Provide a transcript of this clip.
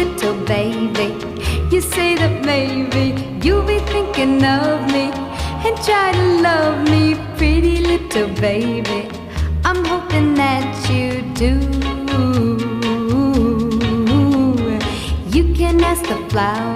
little baby. You say that maybe you'll be thinking of me and try to love me, pretty little baby. I'm hoping that you do. You can ask the flower.